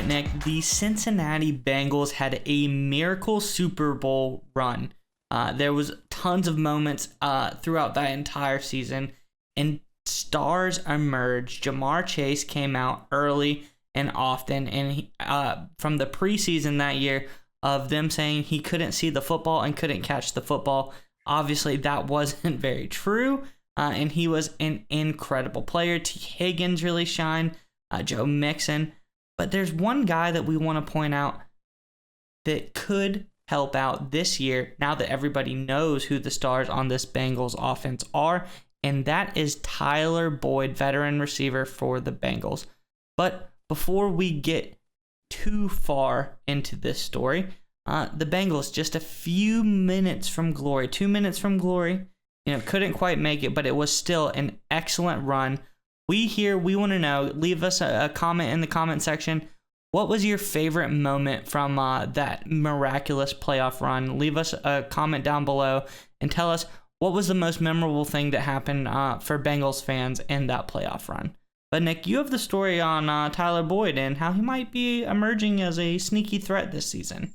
right, Nick, the Cincinnati Bengals had a miracle Super Bowl run. There was tons of moments throughout that entire season, and stars emerged. Jamar Chase came out early and often, and from the preseason that year of them saying he couldn't see the football and couldn't catch the football, obviously that wasn't very true, and he was an incredible player. T. Higgins really shined, Joe Mixon. But there's one guy that we want to point out that could help out this year now that everybody knows who the stars on this Bengals offense are, and that is Tyler Boyd, veteran receiver for the Bengals. But before we get too far into this story, the Bengals just a few minutes from glory, 2 minutes from glory, couldn't quite make it, but it was still an excellent run. We want to know, leave us a comment in the comment section. What was your favorite moment from that miraculous playoff run? Leave us a comment down below and tell us what was the most memorable thing that happened for Bengals fans in that playoff run. But Nick, you have the story on Tyler Boyd and how he might be emerging as a sneaky threat this season.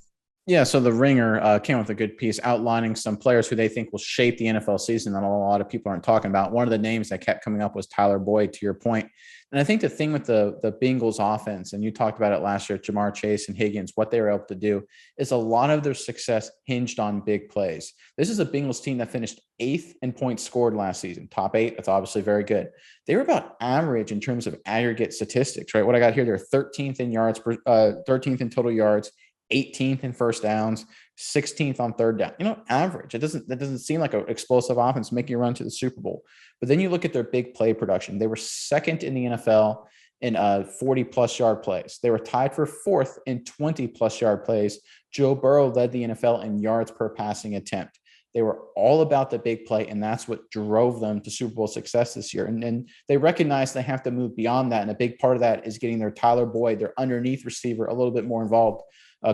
Yeah, so the Ringer came with a good piece outlining some players who they think will shape the NFL season that a lot of people aren't talking about. One of the names that kept coming up was Tyler Boyd, to your point. And I think the thing with the Bengals offense, and you talked about it last year, Jamar Chase and Higgins, what they were able to do is a lot of their success hinged on big plays. This is a Bengals team that finished 8th in points scored last season. Top 8, that's obviously very good. They were about average in terms of aggregate statistics, right? What I got here, they're 13th in yards, 13th in total yards, 18th in first downs, 16th on third down. Average. That doesn't seem like an explosive offense making a run to the Super Bowl. But then you look at their big play production. They were second in the NFL in 40-plus yard plays. They were tied for 4th in 20-plus yard plays. Joe Burrow led the NFL in yards per passing attempt. They were all about the big play, and that's what drove them to Super Bowl success this year. And they recognize they have to move beyond that, and a big part of that is getting their Tyler Boyd, their underneath receiver, a little bit more involved.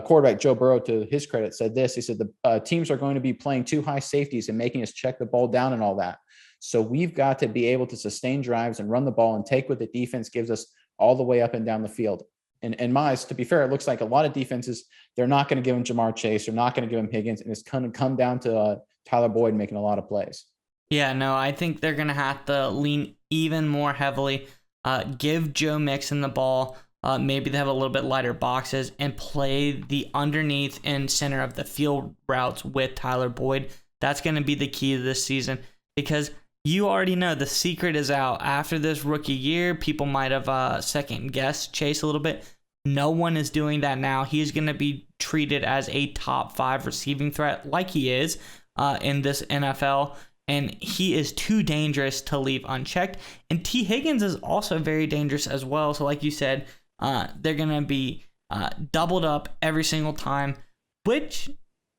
Quarterback Joe Burrow, to his credit, said this. He said the teams are going to be playing 2 high safeties and making us check the ball down and all that. So we've got to be able to sustain drives and run the ball and take what the defense gives us all the way up and down the field. And Mize, to be fair, it looks like a lot of defenses, they're not going to give him Jamar Chase. They're not going to give him Higgins. And it's going to come down to Tyler Boyd making a lot of plays. Yeah, no, I think they're going to have to lean even more heavily, give Joe Mixon the ball. Maybe they have a little bit lighter boxes and play the underneath and center of the field routes with Tyler Boyd. That's going to be the key to this season because you already know the secret is out. After this rookie year, people might have second guessed Chase a little bit. No one is doing that now. He's going to be treated as a top 5 receiving threat like he is in this NFL. And he is too dangerous to leave unchecked. And T. Higgins is also very dangerous as well. So like you said, they're going to be doubled up every single time, which,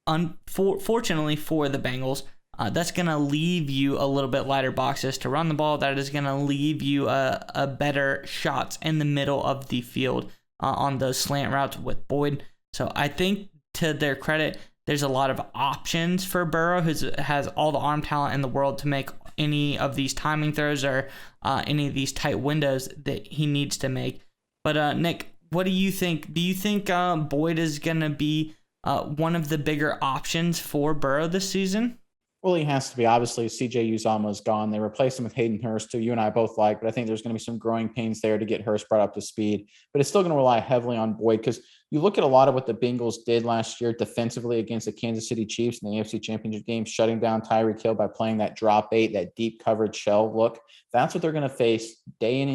unfortunately for the Bengals, that's going to leave you a little bit lighter boxes to run the ball. That is going to leave you a better shots in the middle of the field on those slant routes with Boyd. So I think, to their credit, there's a lot of options for Burrow, who has all the arm talent in the world to make any of these timing throws or any of these tight windows that he needs to make. But Nick, what do you think? Do you think Boyd is going to be one of the bigger options for Burrow this season? Well, he has to be. Obviously, CJ Uzomah is gone. They replaced him with Hayden Hurst, who you and I both like, but I think there's going to be some growing pains there to get Hurst brought up to speed. But it's still going to rely heavily on Boyd because you look at a lot of what the Bengals did last year defensively against the Kansas City Chiefs in the AFC Championship game, shutting down Tyreek Hill by playing that drop 8, that deep coverage shell look. That's what they're going to face day in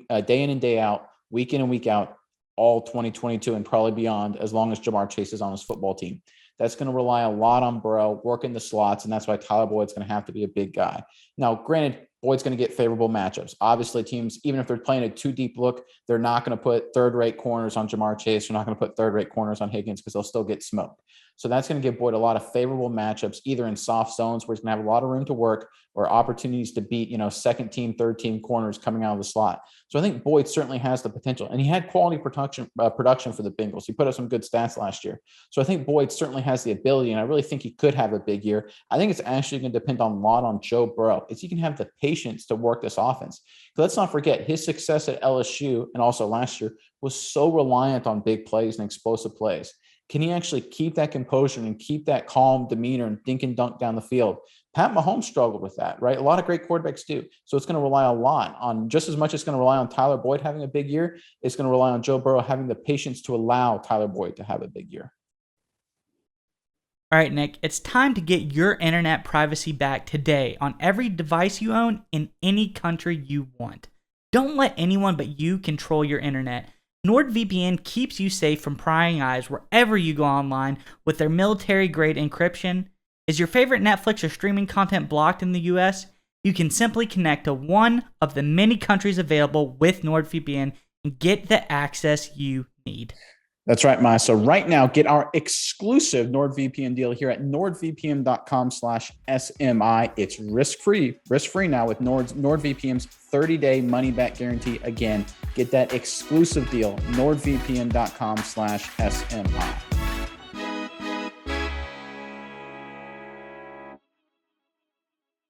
and day out, week in and week out, all 2022 and probably beyond, as long as Jamar Chase is on his football team. That's going to rely a lot on Burrow, working the slots, and that's why Tyler Boyd's going to have to be a big guy. Now, granted, Boyd's going to get favorable matchups. Obviously, teams, even if they're playing a too deep look, they're not going to put third-rate corners on Jamar Chase. They're not going to put third-rate corners on Higgins because they'll still get smoked. So that's going to give Boyd a lot of favorable matchups, either in soft zones where he's going to have a lot of room to work or opportunities to beat, second team, third team corners coming out of the slot. So I think Boyd certainly has the potential, and he had quality production for the Bengals. He put up some good stats last year. So I think Boyd certainly has the ability, and I really think he could have a big year. I think it's actually going to depend a lot on Joe Burrow. Is he can have the patience to work this offense? So let's not forget his success at LSU and also last year was so reliant on big plays and explosive plays. Can he actually keep that composure and keep that calm demeanor and dink and dunk down the field? Pat Mahomes struggled with that, right? A lot of great quarterbacks do. So it's going to rely a lot on, just as much as it's going to rely on Tyler Boyd having a big year, it's going to rely on Joe Burrow having the patience to allow Tyler Boyd to have a big year. All right, Nick, it's time to get your internet privacy back today on every device you own in any country you want. Don't let anyone but you control your internet. NordVPN keeps you safe from prying eyes wherever you go online with their military-grade encryption. Is your favorite Netflix or streaming content blocked in the US? You can simply connect to one of the many countries available with NordVPN and get the access you need. That's right, Maya. So right now, get our exclusive NordVPN deal here at nordvpn.com/SMI. It's risk-free now with NordVPN's 30-day money-back guarantee. Again, get that exclusive deal, nordvpn.com/SMI.